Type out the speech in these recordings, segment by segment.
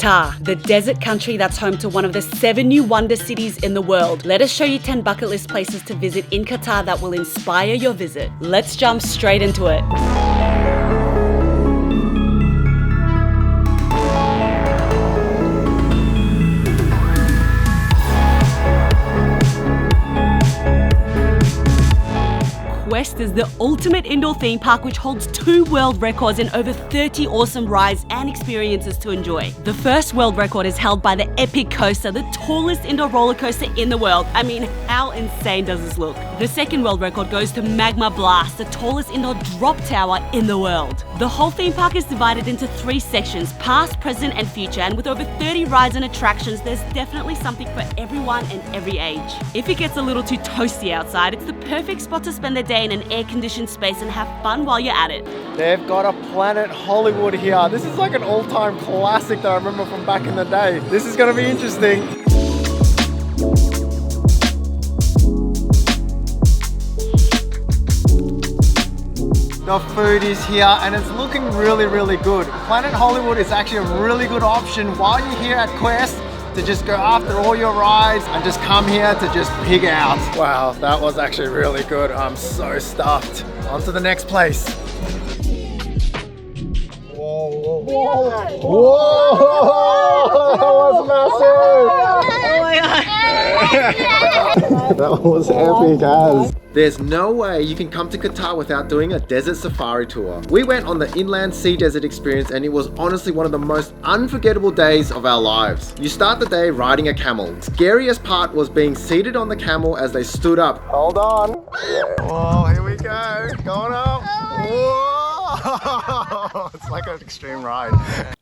Qatar, the desert country that's home to one of the 7 new wonder cities in the world. Let us show you 10 bucket list places to visit in Qatar that will inspire your visit. Let's jump straight into it. Quest is the ultimate indoor theme park which holds 2 world records and over 30 awesome rides and experiences to enjoy. The first world record is held by the Epic Coaster, the tallest indoor roller coaster in the world. I mean, how insane does this look? The second world record goes to Magma Blast, the tallest indoor drop tower in the world. The whole theme park is divided into 3 sections, past, present and future, and with over 30 rides and attractions, there's definitely something for everyone and every age. If it gets a little too toasty outside, it's the perfect spot to spend the day in an air-conditioned space and have fun while you're at it. They've got a Planet Hollywood here. This is like an all-time classic that I remember from back in the day. This is going to be interesting. The food is here and it's looking really, really good. Planet Hollywood is actually a really good option while you're here at Quest to just go after all your rides and just come here to just pig out. Wow, that was actually really good. I'm so stuffed. On to the next place. Whoa, whoa, whoa. Whoa, that was massive. Oh my God. That was epic as. There's no way you can come to Qatar without doing a desert safari tour. We went on the inland sea desert experience and it was honestly one of the most unforgettable days of our lives. You start the day riding a camel. The scariest part was being seated on the camel as they stood up. Hold on. Whoa, here we go. Going up. Whoa. It's like an extreme ride.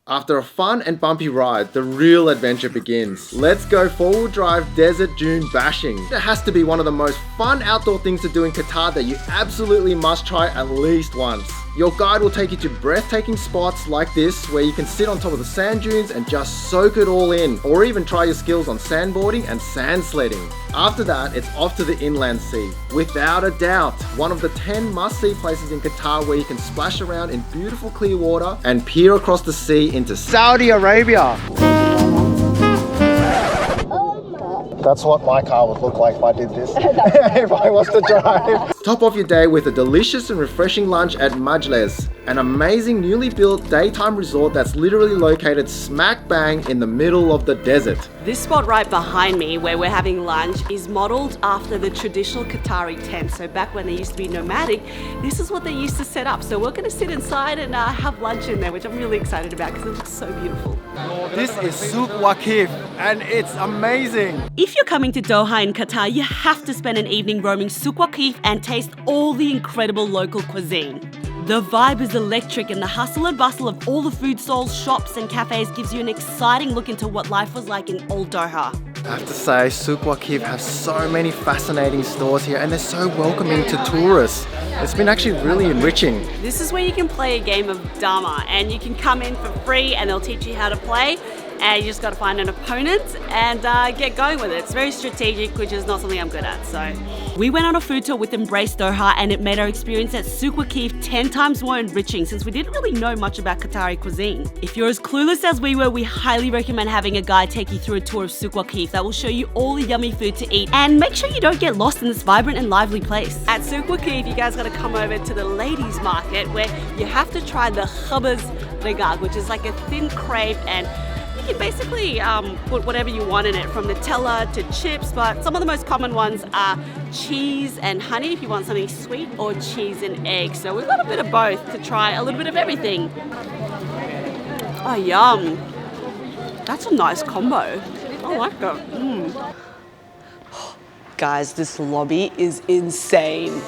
After a fun and bumpy ride, the real adventure begins. Let's go 4-wheel drive desert dune bashing. It has to be one of the most fun outdoor things to do in Qatar that you absolutely must try at least once. Your guide will take you to breathtaking spots like this where you can sit on top of the sand dunes and just soak it all in, or even try your skills on sandboarding and sand sledding. After that, it's off to the inland sea. Without a doubt, one of the 10 must-see places in Qatar where you can splash around in beautiful clear water and peer across the sea into Saudi Arabia. That's what my car would look like if I did this, if I was to drive. Top off your day with a delicious and refreshing lunch at Majles, an amazing newly built daytime resort that's literally located smack bang in the middle of the desert. This spot right behind me where we're having lunch is modelled after the traditional Qatari tent. So back when they used to be nomadic, this is what they used to set up. So we're going to sit inside and have lunch in there, which I'm really excited about because it looks so beautiful. This is Souq Waqif and it's amazing. If you're coming to Doha in Qatar, you have to spend an evening roaming Souq Waqif and taste all the incredible local cuisine. The vibe is electric and the hustle and bustle of all the food stalls, shops and cafes gives you an exciting look into what life was like in old Doha. I have to say, Souq Waqif has so many fascinating stores here and they're so welcoming to tourists. It's been actually really enriching. This is where you can play a game of Dama and you can come in for free and they'll teach you how to play. And you just got to find an opponent and get going with it. It's very strategic, which is not something I'm good at. So we went on a food tour with Embrace Doha and it made our experience at Souq Waqif 10 times more enriching since we didn't really know much about Qatari cuisine. If you're as clueless as we were, we highly recommend having a guide take you through a tour of Souq Waqif that will show you all the yummy food to eat and make sure you don't get lost in this vibrant and lively place. At Souq Waqif, you guys got to come over to the ladies market where you have to try the khabaz regag, which is like a thin crepe and you can basically put whatever you want in it, from Nutella to chips, but some of the most common ones are cheese and honey if you want something sweet, or cheese and egg. So we've got a bit of both to try a little bit of everything. Oh, yum. That's a nice combo. I like that. Guys, this lobby is insane.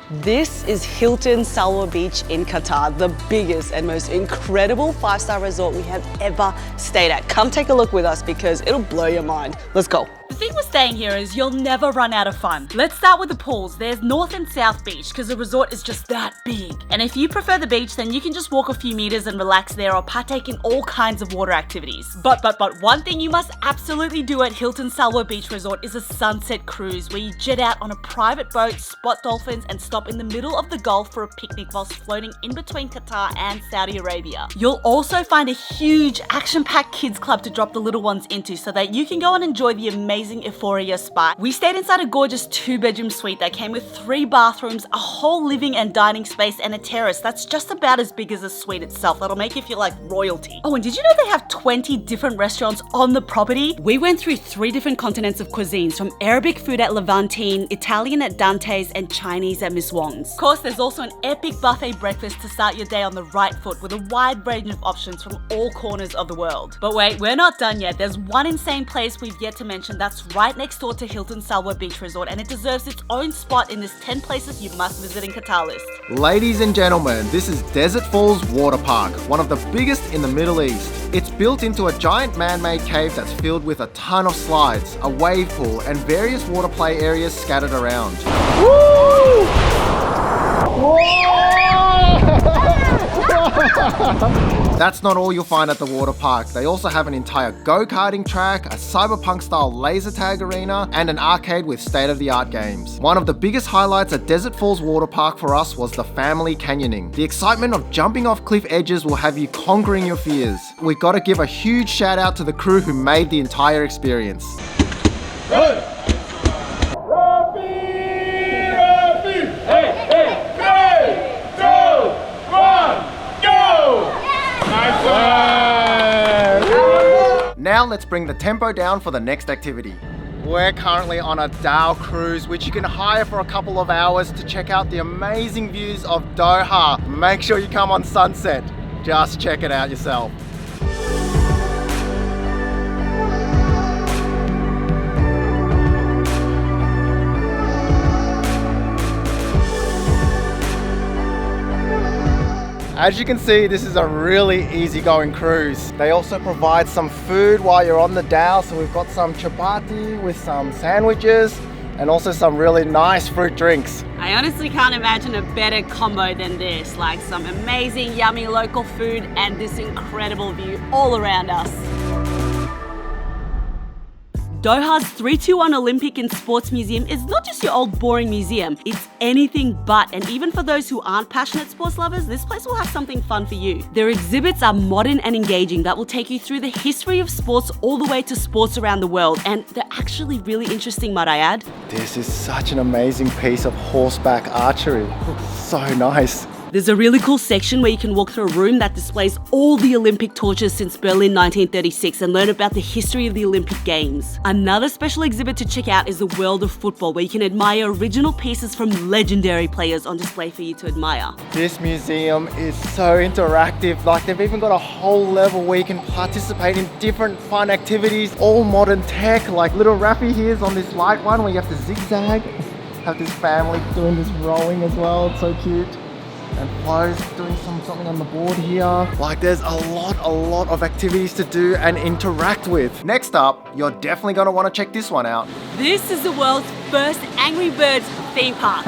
This is Hilton Salwa Beach in Qatar, the biggest and most incredible 5-star resort we have ever stayed at. Come take a look with us because it'll blow your mind. Let's go. The thing with staying here is you'll never run out of fun. Let's start with the pools. There's North and South Beach because the resort is just that big. And if you prefer the beach, then you can just walk a few meters and relax there or partake in all kinds of water activities. But one thing you must absolutely do at Hilton Salwa Beach Resort is a sunset cruise where you jet out on a private boat, spot dolphins, and stop in the middle of the Gulf for a picnic whilst floating in between Qatar and Saudi Arabia. You'll also find a huge action-packed kids club to drop the little ones into so that you can go and enjoy the amazing Euphoria spa. We stayed inside a gorgeous 2-bedroom suite that came with 3 bathrooms, a whole living and dining space, and a terrace that's just about as big as the suite itself. That'll make you feel like royalty. Oh, and did you know they have 20 different restaurants on the property? We went through 3 different continents of cuisines, from Arabic food at Levantine, Italian at Dante's, and Chinese at Miss Wong's. Of course, there's also an epic buffet breakfast to start your day on the right foot with a wide range of options from all corners of the world. But wait, we're not done yet. There's one insane place we've yet to mention that's right next door to Hilton Salwa Beach Resort, and it deserves its own spot in this 10 places you must visit in Qatar list. Ladies and gentlemen, this is Desert Falls Waterpark, one of the biggest in the Middle East. It's built into a giant man-made cave that's filled with a ton of slides, a wave pool, and various water play areas scattered around. Woo! That's not all you'll find at the water park. They also have an entire go-karting track, a cyberpunk-style laser tag arena, and an arcade with state-of-the-art games. One of the biggest highlights at Desert Falls Water Park for us was the family canyoning. The excitement of jumping off cliff edges will have you conquering your fears. We've got to give a huge shout out to the crew who made the entire experience. Good. Now let's bring the tempo down for the next activity. We're currently on a Dhow Cruise, which you can hire for a couple of hours to check out the amazing views of Doha. Make sure you come on sunset. Just check it out yourself. As you can see, this is a really easygoing cruise. They also provide some food while you're on the Dhow. So we've got some chapati with some sandwiches and also some really nice fruit drinks. I honestly can't imagine a better combo than this. Like some amazing, yummy local food and this incredible view all around us. Doha's 321 Olympic and Sports Museum is not just your old boring museum, it's anything but, and even for those who aren't passionate sports lovers, this place will have something fun for you. Their exhibits are modern and engaging that will take you through the history of sports all the way to sports around the world, and they're actually really interesting, might I add. This is such an amazing piece of horseback archery. So nice. There's a really cool section where you can walk through a room that displays all the Olympic torches since Berlin 1936 and learn about the history of the Olympic Games. Another special exhibit to check out is the world of football, where you can admire original pieces from legendary players on display for you to admire. This museum is so interactive. Like, they've even got a whole level where you can participate in different fun activities, all modern tech. Like little Rafi here's on this light one where you have to zigzag. Have this family doing this rowing as well. It's so cute. And Flo's doing something on the board here. Like, there's a lot of activities to do and interact with. Next up, you're definitely gonna wanna check this one out. This is the world's first Angry Birds theme park.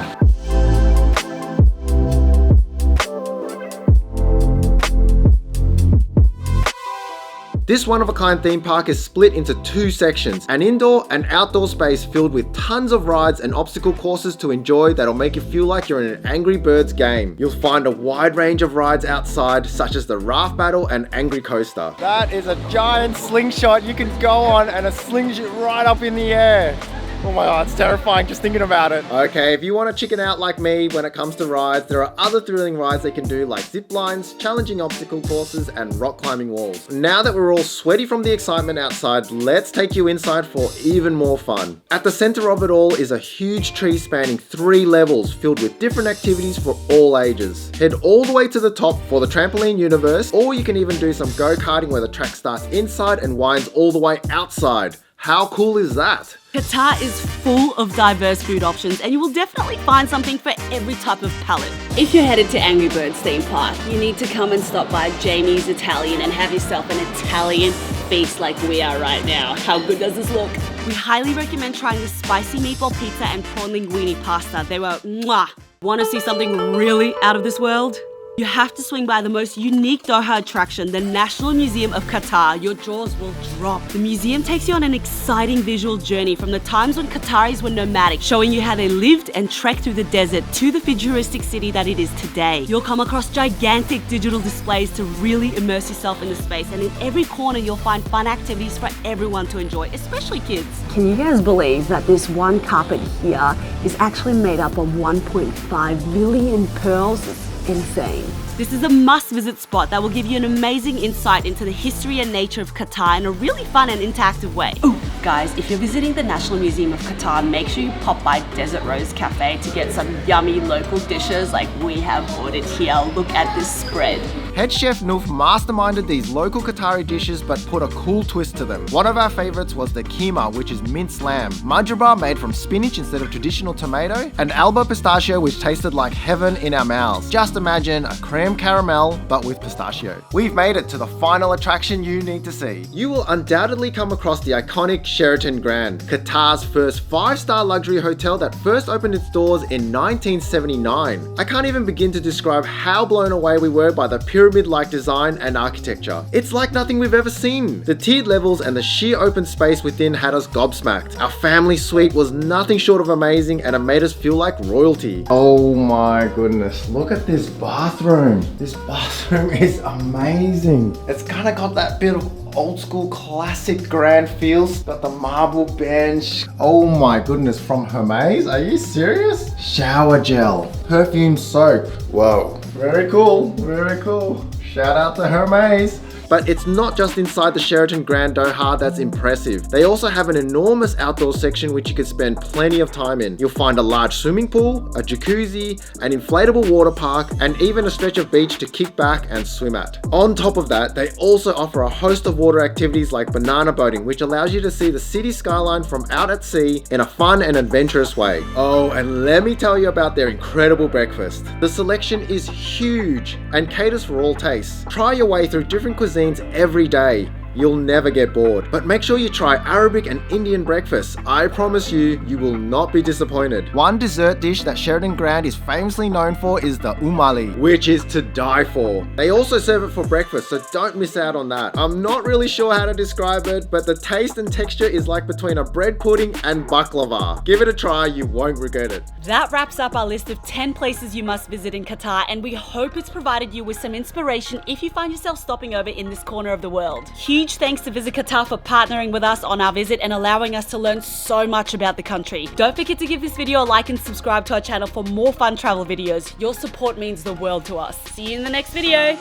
This one-of-a-kind theme park is split into 2 sections, an indoor and outdoor space filled with tons of rides and obstacle courses to enjoy that'll make you feel like you're in an Angry Birds game. You'll find a wide range of rides outside, such as the Raft Battle and Angry Coaster. That is a giant slingshot you can go on, and it slings you right up in the air. Oh my god, it's terrifying just thinking about it. Okay, if you want to chicken out like me when it comes to rides, there are other thrilling rides they can do, like zip lines, challenging obstacle courses, and rock climbing walls. Now that we're all sweaty from the excitement outside, let's take you inside for even more fun. At the center of it all is a huge tree spanning 3 levels filled with different activities for all ages. Head all the way to the top for the trampoline universe, or you can even do some go-karting where the track starts inside and winds all the way outside. How cool is that? Qatar is full of diverse food options, and you will definitely find something for every type of palate. If you're headed to Angry Birds theme park, you need to come and stop by Jamie's Italian and have yourself an Italian feast like we are right now. How good does this look? We highly recommend trying the spicy meatball pizza and prawn linguine pasta. They were mwah! Want to see something really out of this world? You have to swing by the most unique Doha attraction, the National Museum of Qatar. Your jaws will drop. The museum takes you on an exciting visual journey from the times when Qataris were nomadic, showing you how they lived and trekked through the desert to the futuristic city that it is today. You'll come across gigantic digital displays to really immerse yourself in the space, and in every corner you'll find fun activities for everyone to enjoy, especially kids. Can you guys believe that this one carpet here is actually made up of 1.5 million pearls? It's insane. This is a must-visit spot that will give you an amazing insight into the history and nature of Qatar in a really fun and interactive way. Ooh, guys, if you're visiting the National Museum of Qatar, make sure you pop by Desert Rose Cafe to get some yummy local dishes like we have ordered here. Look at this spread. Head chef Noof masterminded these local Qatari dishes but put a cool twist to them. One of our favorites was the keema, which is minced lamb, majaba made from spinach instead of traditional tomato, and alba pistachio, which tasted like heaven in our mouths. Just imagine a creme caramel but with pistachio. We've made it to the final attraction you need to see. You will undoubtedly come across the iconic Sheraton Grand, Qatar's first 5-star luxury hotel that first opened its doors in 1979. I can't even begin to describe how blown away we were by the pyramid-like design and architecture. It's like nothing we've ever seen. The tiered levels and the sheer open space within had us gobsmacked. Our family suite was nothing short of amazing, and it made us feel like royalty. Oh my goodness, look at this bathroom. This bathroom is amazing. It's kind of got that bit of old school classic grand feels. Got the marble bench. Oh my goodness, from Hermes? Are you serious? Shower gel, perfume soap. Whoa, very cool, very cool. Shout out to Hermes. But it's not just inside the Sheraton Grand Doha that's impressive. They also have an enormous outdoor section which you can spend plenty of time in. You'll find a large swimming pool, a jacuzzi, an inflatable water park, and even a stretch of beach to kick back and swim at. On top of that, they also offer a host of water activities like banana boating, which allows you to see the city skyline from out at sea in a fun and adventurous way. Oh, and let me tell you about their incredible breakfast. The selection is huge and caters for all tastes. Try your way through different cuisines every day. You'll never get bored. But make sure you try Arabic and Indian breakfast. I promise you, you will not be disappointed. One dessert dish that Sheraton Grand is famously known for is the umali, which is to die for. They also serve it for breakfast, so don't miss out on that. I'm not really sure how to describe it, but the taste and texture is like between a bread pudding and baklava. Give it a try, you won't regret it. That wraps up our list of 10 places you must visit in Qatar, and we hope it's provided you with some inspiration if you find yourself stopping over in this corner of the world. Huge thanks to Visit Qatar for partnering with us on our visit and allowing us to learn so much about the country. Don't forget to give this video a like and subscribe to our channel for more fun travel videos. Your support means the world to us. See you in the next video.